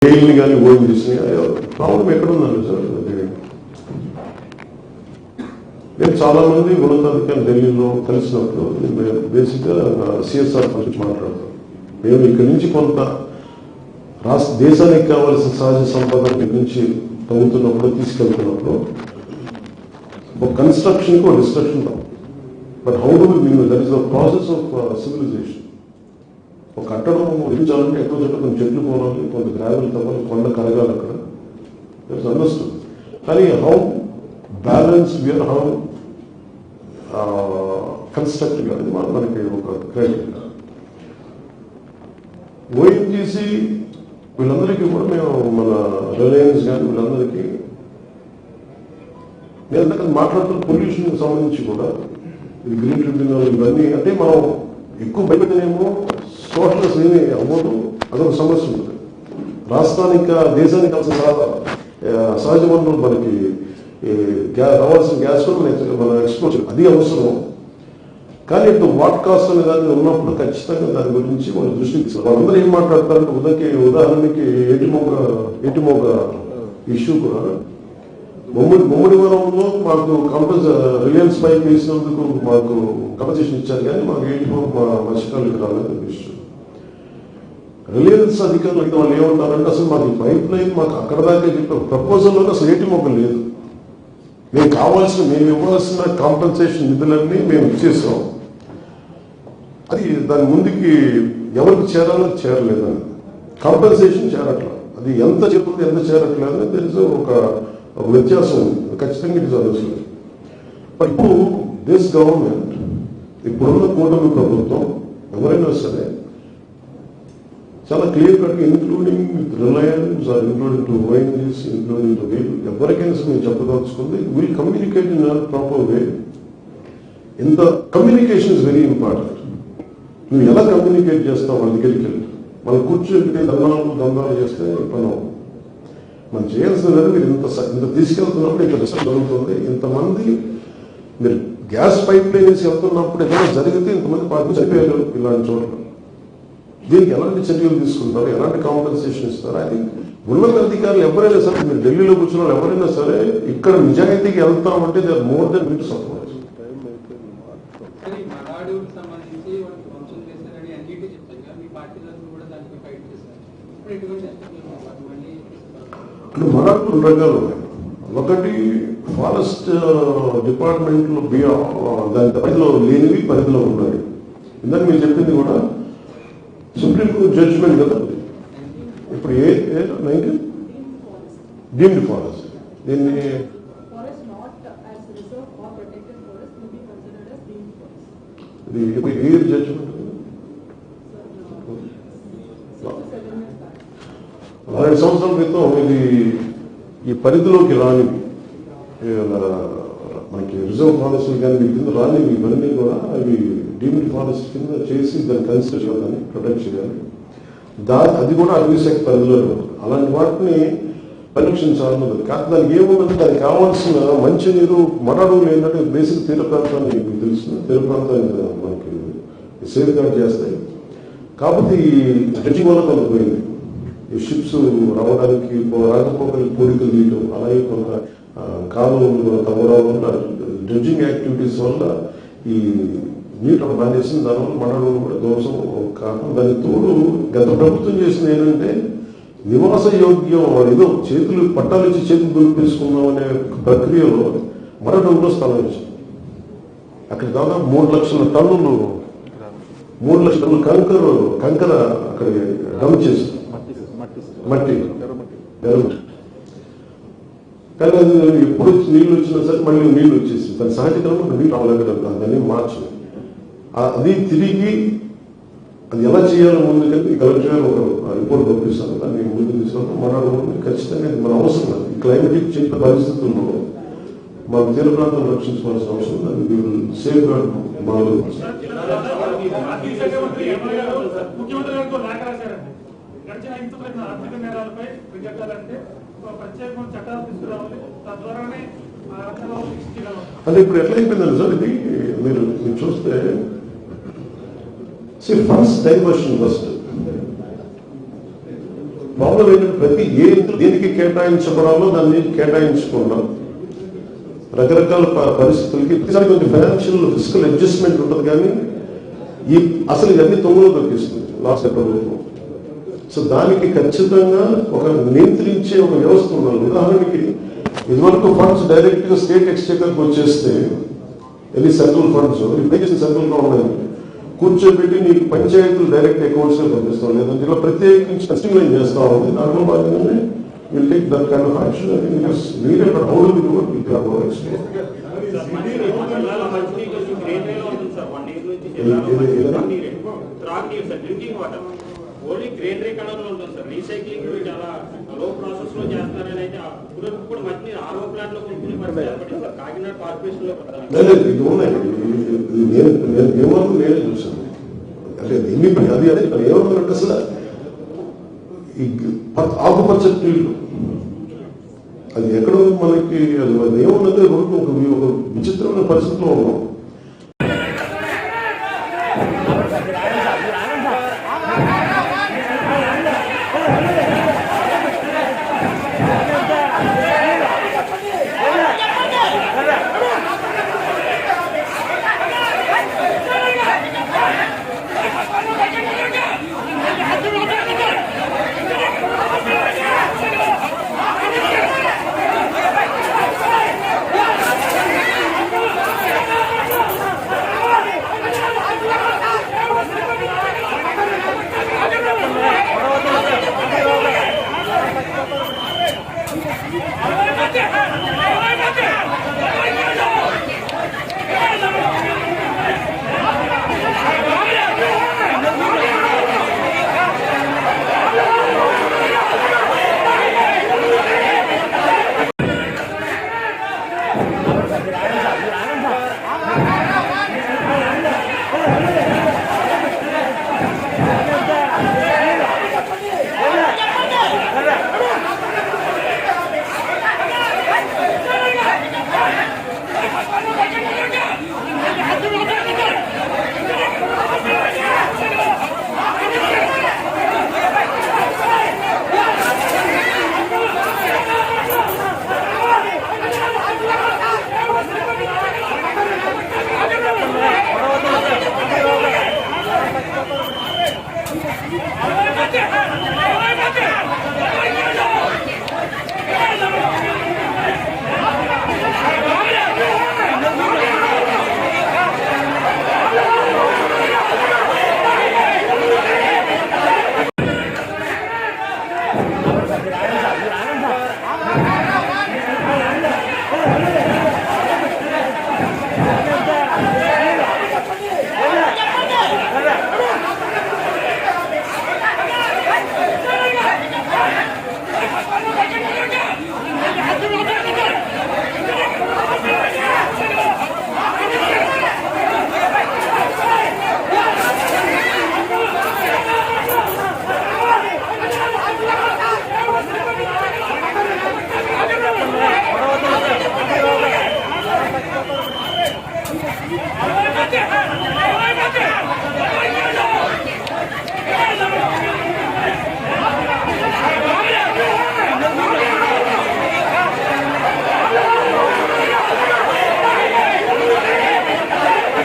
జైల్ని కానీ ఓఎన్జీసీని ప్రాబ్లం ఎక్కడుందండి సార్? నేను చాలా మంది ఉన్నతాధికారులు ఢిల్లీలో కలిసినప్పుడు బేసిక్గా సిఎస్ఆర్ గురించి మాట్లాడతాను. మేము ఇక్కడి నుంచి కొంత దేశానికి కావాల్సిన సహజ సంపద నుంచి తగ్గుతున్నప్పుడు తీసుకెళ్తున్నప్పుడు ఒక కన్స్ట్రక్షన్కి ఒక డిస్ట్రక్షన్ రావు. But how do we that is the process of civilization. ఒక కట్టడం నిర్మించాలంటే ఎక్కువ చోట్ల కొంచెం చెట్లు పోవాలి, కొంత గ్రావెల్ తవ్వాలి, కొండ కరగాలి, అక్కడ దట్స్ అండర్స్టూడ్. కానీ how balance we are, how constructive అనేది మనకి ఒక క్రైటీరియా. ఓఎన్జీసీ వీళ్ళందరికీ కూడా మేము మన రిలయన్స్ కానీ వీళ్ళందరికీ నేను అందుకని మాట్లాడుతున్న పొల్యూషన్కి సంబంధించి కూడా ఇది గ్రీన్ ట్రిబ్యునల్ ఇవన్నీ అంటే మనం ఎక్కువ భయపడితేనేమో సోషల్స్ ఏమి అవ్వదు, అదొక సమస్య ఉంటుంది. రాష్ట్రానికి దేశానికి కావాల్సిన సహజ వనరులు మనకి రావాల్సిన గ్యాస్ కూడా మన ఎక్స్పోర్ట్ అది అవసరం. కానీ ఇప్పుడు వాట్ కాస్ట్ అనే దాన్ని ఉన్నప్పుడు ఖచ్చితంగా దాని గురించి వాళ్ళు దృష్టికి తీసుకోవాలి. వాళ్ళందరూ ఏం మాట్లాడతారంటే ఉదాహరణకి ఏటిమోగ ఇష్యూ కూడా ముమ్మడి వనంలో మాకు రిలయన్స్ పైప్ వేసినందుకు మాకు కంపన్సేషన్ ఇచ్చారు, కానీ మాకు ఏటిమోగ మా మత్స్యకారులకు రాలేదు ఇష్యూ. రిలయన్స్ అధికారులు అయితే వాళ్ళు ఏమంటారంటే అసలు మాకు ఈ పైప్ లైన్ మాకు అక్కడ దాకా చెప్పారు, ప్రపోజల్లో అసలు ఏటిమోగ లేదు, మేము ఇవ్వాల్సిన కాంపెన్సేషన్ నిధులన్నీ మేము ఇచ్చేసాం, అది దాని ముందుకి ఎవరికి చేరాలో చేరలేదని, కాంపెన్సేషన్ చేరట్లా, అది ఎంత చెప్తుంది ఎంత చేరట్లేదు తెలిసి ఒక వ్యత్యాసం ఖచ్చితంగా ఇది చదువుతుంది. ఇప్పుడు దిస్ గవర్నమెంట్, ఇప్పుడున్న కూటమి ప్రభుత్వం ఎవరైనా సరే చాలా క్లియర్ కట్గా including with Reliance or including to ONGC, including to we'll ఎవరికైనా సరే మేము చెప్పదలుచుకుంది will communicate in a proper way. ఇంత కమ్యూనికేషన్ ఇస్ వెరీ ఇంపార్టెంట్. నువ్వు ఎలా కమ్యూనికేట్ చేస్తావు వాళ్ళ దగ్గరికి వెళ్ళి, మనం కూర్చొని దందాలు చేస్తే మనం చేయాల్సింది మీరు ఇంత తీసుకెళ్తున్నప్పుడు ఇక్కడ రిసల్ట్ జరుగుతుంది, ఇంతమంది మీరు గ్యాస్ పైప్ లైన్ వేసి వెళ్తున్నప్పుడు ఏదైనా జరిగితే ఇంతమంది పార్టీ చనిపోయారు ఇలాంటి చోట్ల, దీనికి ఎలాంటి చర్యలు తీసుకుంటారు, ఎలాంటి కాంపెన్సేషన్ ఇస్తారు? ఐ థింక్ ఉన్నత అధికారులు ఎవరైనా సరే, మీరు ఢిల్లీలో కూర్చున్న వాళ్ళు ఎవరైనా సరే ఇక్కడ నిజాయితీకి వెళ్తామంటే they are more than will support. మరాఠు రకాలు ఉన్నాయి. ఒకటి ఫారెస్ట్ డిపార్ట్మెంట్లో దాని పరిధిలో లేనివి పరిధిలో ఉన్నాయి. ఇందాక మీరు చెప్పింది కూడా సుప్రీంకోర్టు జడ్జిమెంట్ కదా, ఇప్పుడు డీమ్డ్ ఫారెస్ట్, దీన్ని ఏ జడ్జిమెంట్ 6 సంవత్సరాల క్రితం ఇది ఈ పరిధిలోకి రానివి మనకి రిజర్వ్ ఫారెస్ట్ కానీ కింద రానివి ఇవన్నీ కూడా అవి డీమ్డ్ ఫారెస్ట్ కింద చేసి దాన్ని కన్సిడర్ చేయాలని, ప్రొటెక్ట్ చేయాలి. అది కూడా అటవీ శాఖ పరిధిలోనే ఉంటుంది. అలాంటి వాటిని పరీక్షించాలన్నది కాదు. దానికి ఏముందంటే దానికి కావాల్సిన మంచినీరు మరాడులు ఏంటంటే బేసిక్ తీర ప్రాంతాన్ని మీకు తెలుస్తుంది, తీర ప్రాంతాన్ని మనకి సేఫ్ గార్డ్ చేస్తాయి. కాకపోతే ఈ డ్రెడ్జింగ్ వల్ల కొంత పోయింది, ఈ షిప్స్ రావడానికి రాకపోకలకి కోరికలు తీయటం, అలాగే కొంత కాలువలు తవ్వడం, డ్రెడ్జింగ్ యాక్టివిటీస్ వల్ల ఈ నీటి ఒక పని చేసింది. దానివల్ల మరణం కూడా దోషం కారణం. దానికి తోడు గత ప్రభుత్వం చేసింది ఏంటంటే నివాస యోగ్యం ఏదో చేతులు పట్టాలు ఇచ్చి చేతులు దులిపేసుకున్నాం అనే ప్రక్రియలో మరణంలో స్థలం ఇచ్చింది. అక్కడ దాదాపు 3 లక్షల టన్నులు కంకర అక్కడ డంప్ చేసింది, మట్టి ఎర్రమట్టి. కానీ అది ఎప్పుడు నీళ్ళు వచ్చినా సరే మళ్ళీ నీళ్ళు వచ్చేసింది. దాని సహజంగా నీళ్ళు రావలేదు, దాన్ని మార్చింది. అది తిరిగి అది ఎలా చేయాలో ముందుకెళ్ళి కలెక్టర్ గారు ఒక రిపోర్ట్ పంపిస్తారు, దాన్ని ముందుకు తీసుకుంటాం. మన ఖచ్చితంగా మన అవసరం అది. క్లైమేటిక్ చేంజ్ పరిస్థితుల్లో మన తీర ప్రాంతం రక్షించుకోవాల్సిన అవసరం, దాన్ని సేఫ్ గార్డ్ మనలో. అంటే ఇప్పుడు ఎట్లా అయిపోయిందండి సార్ ఇది, మీరు చూస్తే ఫండ్స్ డైవర్షన్ ఫస్ట్. మామూలుగా ఏంటంటే ప్రతి ఏ దేనికి కేటాయించబడాలో దాన్ని కేటాయించకుండా రకరకాల పరిస్థితులకి ప్రతిసారి కొంచెం ఫైనాన్షియల్ ఫిజికల్ అడ్జస్ట్మెంట్ ఉంటుంది, కానీ అసలు ఇవన్నీ తొంగలో దొరికిస్తుంది లాస్ట్ ప్రభుత్వం. సో దానికి ఖచ్చితంగా ఒక నియంత్రించే ఒక వ్యవస్థ ఉండాలి. ఉదాహరణకి ఇదివరకు ఫండ్స్ డైరెక్ట్ గా స్టేట్ ఎక్స్చేకర్కి వచ్చేస్తే ఎన్ని సెంట్రల్ ఫండ్స్ ఇప్పుడు సెంట్రల్ గవర్నమెంట్ కూర్చోబెట్టి నీకు పంచాయతీలు డైరెక్ట్ అకౌంట్స్ పంపిస్తాం, లేదంటే ఇలా ప్రత్యేకించి స్ట్రీమ్లైన్ చేస్తా ఉంది. దాంట్లో భాగంగానే will take that kind of action. I think it is needed, but how do we do it will be our explain. Only greenery colour లో ఉంటుంది సార్. రీసైక్లింగ్ చాలా లో ప్రాసెస్ లో చేస్తారని అయితే కూడా మంచి ఆరో ప్లాంట్ లో కొనుక్కునే పరిస్థితి కాకినాడ కార్పొరేషన్ లో ఇది ఉన్నాయి. నేనే చూసాను. అంటే అది అదే ఏమన్నారంటే అసలు ఈ ఆకుపచ్చ నీళ్లు అది ఎక్కడో మనకి అది ఏమన్నది ఒక విచిత్రమైన పరిస్థితిలో ఉన్నాం. సార్. Gracias.